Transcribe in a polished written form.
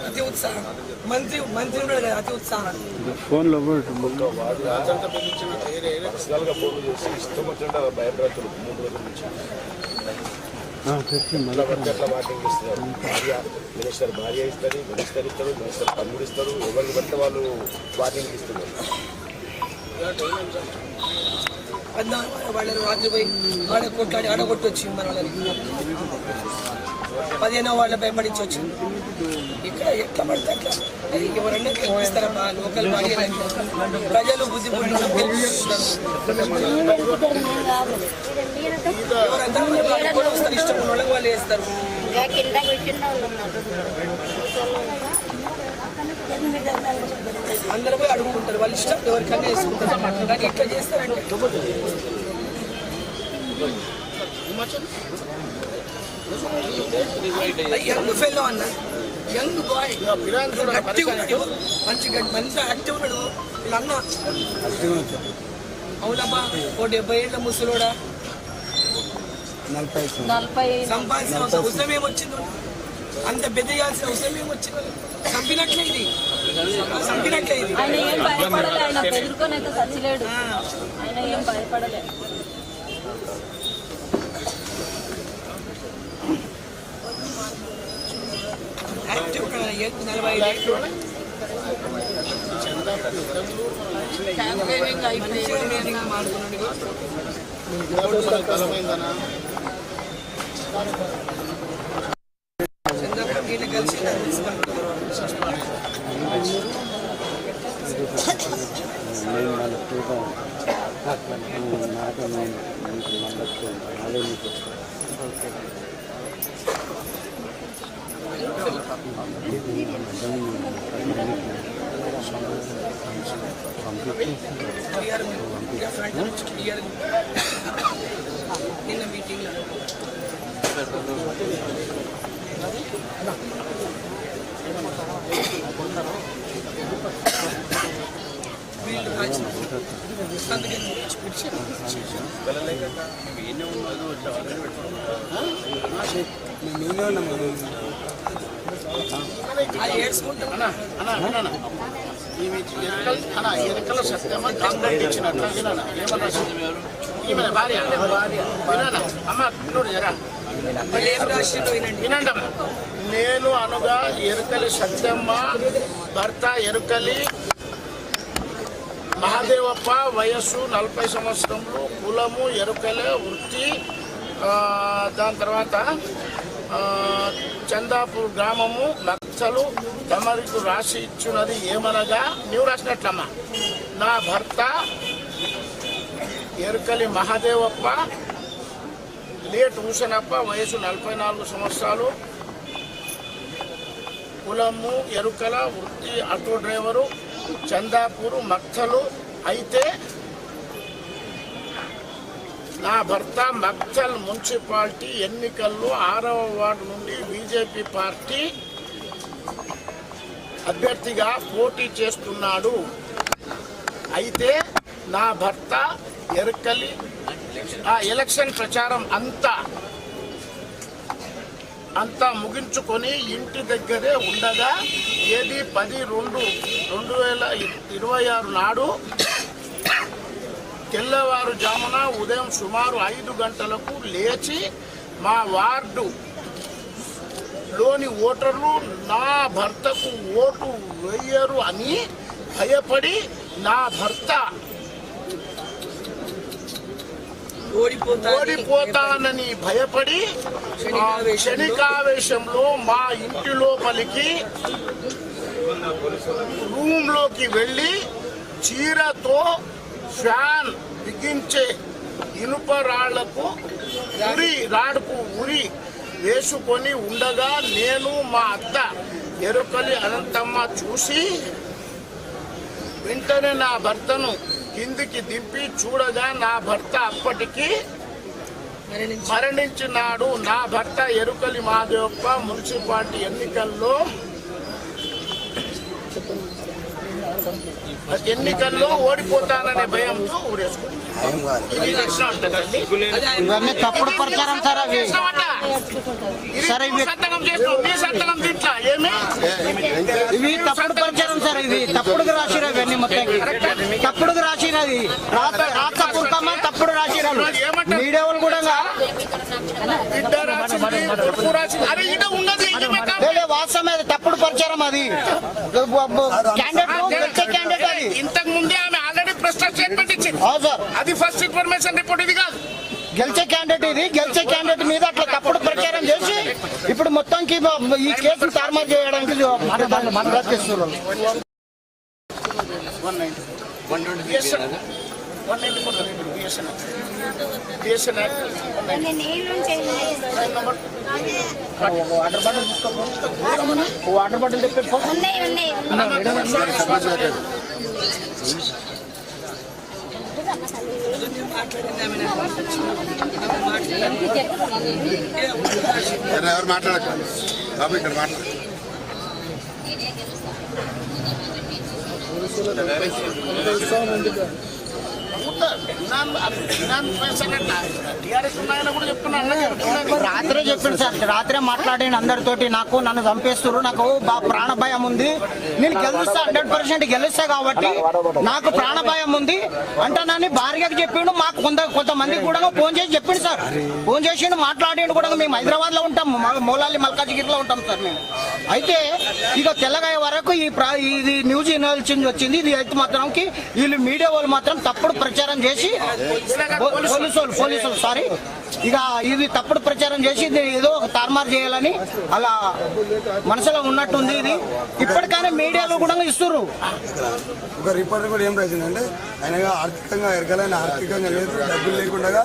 అతి ఉత్సాహం మంత్రి ఉన్నాడు కదా, అతి ఉత్సాహం. ఫోన్లో పర్సనల్గా ఫోన్లు చేసి ఇష్టం వచ్చినట్టు భయప్రాంతులు 3 రోజుల నుంచి ఎట్లా వాటింగ్ ఇస్తున్నారు. మినిస్టర్ భార్య ఇస్తుంది, మినిస్టర్ ఇస్తారు, మినిస్టర్ తమ్ముడు ఇస్తారు, ఎవరికి పడితే వాళ్ళు వాటింగ్ ఇస్తున్నారు. వాళ్ళని రాత్రి పోయి కొట్లాడి ఆడగొట్టి వచ్చింది మన వాళ్ళని. 15వ వాళ్ళ భయపడించి వచ్చింది. ఇక్కడ ఎట్లా పడితే అట్లా ఎవరన్నా గెలిపిస్తారమ్మా. లోకల్ బాడీ ప్రజలు బుద్ధి ఎవరంతా ఇష్టం వాళ్ళకి వాళ్ళు వేస్తారు. అందరూ పోయి అడుగుకుంటారు, వాళ్ళు ఇష్టం ఎవరికన్నా వేసుకుంటారు. కానీ ఎట్లా చేస్తారంటే యంగ్ ఫెల్లో అన్న, యంగ్ బాయ్ యాక్టివ్ ఉన్నాడు, మంచిగా యాక్టివ్ ఉన్నాడు. వీళ్ళ అన్న అవునబ్బా, ఓ 70 ఏళ్ళ ముసలోడా, 40 సంపాదించిన అవసరం ఏమొచ్చిందో, అంత పెద్ద చేయాల్సిన అవసరం ఏమొచ్చిందో. చంపినట్లే ఇది, చంపినట్లే ఇది. ఆయన ఏం భయపడలే, ఆయన బెదిరుకొని అయితే చచ్చిలేడు. ఆయన ఏం భయపడలే. యాక్టివ్ 45 చంద్రబాబు కలిసి నిన్న మీటింగ్లో ఎన్నికల సత్యమా కాంగ్రెస్ ఇచ్చినట్టు ఈమె భార్య అమ్మ వినండి. నేను అనగా ఎరుకలి సత్యమ్మ భర్త ఎరుకలి మహాదేవప్ప, వయస్సు 40 సంవత్సరములు, కులము ఎరుకలే, వృత్తి. దాని తర్వాత చందాపూర్ గ్రామము, నక్సలు. తమరికి రాసి ఇచ్చినది ఏమనగా, నీవు రాసినట్లమ్మా, నా భర్త ఎరుకలి మహాదేవప్ప, లేట్ ఊసనప్ప, వయసు 44 సంవత్సరాలు, కులము ఎరుకల, వృత్తి ఆటో డ్రైవరు, చందాపూరు, మక్తలు. అయితే నా భర్త మక్తల్ మున్సిపాలిటీ ఎన్నికల్లో 6వ వార్డు నుండి బీజేపీ పార్టీ అభ్యర్థిగా పోటీ చేస్తున్నాడు. అయితే నా భర్త ఎరుకలి ఆ ఎలక్షన్ ప్రచారం అంతా ముగించుకొని ఇంటి దగ్గరే ఉండగా 10/2/2026 నాడు తెల్లవారుజామున ఉదయం సుమారు 5 గంటలకు లేచి మా వార్డులోని ఓటర్లు నా భర్తకు ఓటు వేయరు అని భయపడి, నా భర్త ఓడిపోతానని భయపడి క్షణికావేశంలో మా ఇంటి లోపలికి రూమ్లోకి వెళ్ళి చీరతో ఫ్యాన్ బిగించే ఇనుప రాళ్లకు రాడుకు ఉరి వేసుకొని ఉండగా నేను మా అత్త ఎరుకలి అనంతమ్మ చూసి వెంటనే నా భర్తను కిందికి దింపి చూడగా నా భర్త అప్పటికి మరణించినాడు. నా భర్త ఎరుకలి మహాదేవప్ప మున్సిపాలిటీ ఎన్నికల్లో ఎన్నికల్లో ఓడిపోతాననే భయంతో ఊరేసుకుంటారు. ఇది లక్షణం ఉంటుందండి. ఇవన్నీ తప్పుడు ప్రచారం సార్ అవి. సరే ఇవి సంతకం చేసినావు, నీ సంతకం తిట్లా ఏమి? ఇవి తప్పుడు ప్రచారం సార్. ఇవి తప్పుడుగా రాసిరా ఇవన్నీ మొత్తం తప్పుడుగా రాసినది రాత్రపూర్తమని తప్పుడు రాసిరాలు మీడియా వాళ్ళు కూడా బిడ్డ రాసింది, కొడుకు రాసింది. అరే ఇడ ఉన్నది నిజమే కాదు. వాస్తవం అది తప్పుడు ప్రచారం అది క్యాండిడేట్ అది ఇంతకు ముందే ఆమె ఆల్రెడీ ప్రెస్ స్టేట్మెంట్ ఇచ్చింది. అవును సార్. అది ఫస్ట్ ఇన్ఫర్మేషన్ రిపోర్ట్, ఇది కాదు. గెలిచే క్యాండిడేట్ ఇది. గెలిచే క్యాండిడేట్ మీద అట్లా తప్పుడు ప్రచారం చేసి ఇప్పుడు మొత్తానికి ఈ కేసును తారుమారు చేయడానికి ప్రయత్నిస్తున్నారు. వాటర్ బాటిల్ తెప్పి ఎవరు మాట్లాడకండి బాబు, ఇక్కడ మాట్లాడు. రాత్రే చెప్పిండు సార్. రాత్రే మాట్లాడిన అందరితోటి నన్ను చంపేస్తారు, నాకు ప్రాణ భయం ఉంది, నేను గెలుస్తా 100% గెలుస్తా కాబట్టి నాకు ప్రాణ భయం ఉంది అంటానని భార్యకు చెప్పిండు. మాకు కొంతమందికి కూడా ఫోన్ చేసి చెప్పిండు సార్. ఫోన్ చేసిండు, మాట్లాడిండు కూడా. మేము హైదరాబాద్ లో ఉంటాం, మౌలాలి మల్కాజిగిరిలో ఉంటాం సార్ మేము. అయితే ఇక తెల్లగాయ వరకు ఇది న్యూస్ వచ్చింది. ఇది అయితే మాత్రంకి వీళ్ళు మీడియా వాళ్ళు మాత్రం తప్పుడు ప్రచారం చేసి పోలీసులు సారీ ఇక ఇది తప్పుడు ప్రచారం చేసి ఇది ఏదో ఒక తారుమారు చేయాలని అలా మనసులో ఉన్నట్టుంది. ఇది ఇప్పటికైనా మీడియాలో కూడా ఇస్తున్నారు. ఒక రిపోర్టర్ కూడా ఏం రాసిందంటే ఆయన ఆర్థికంగా ఎరగాలని, ఆర్థికంగా లేదు, డబ్బులు లేకుండా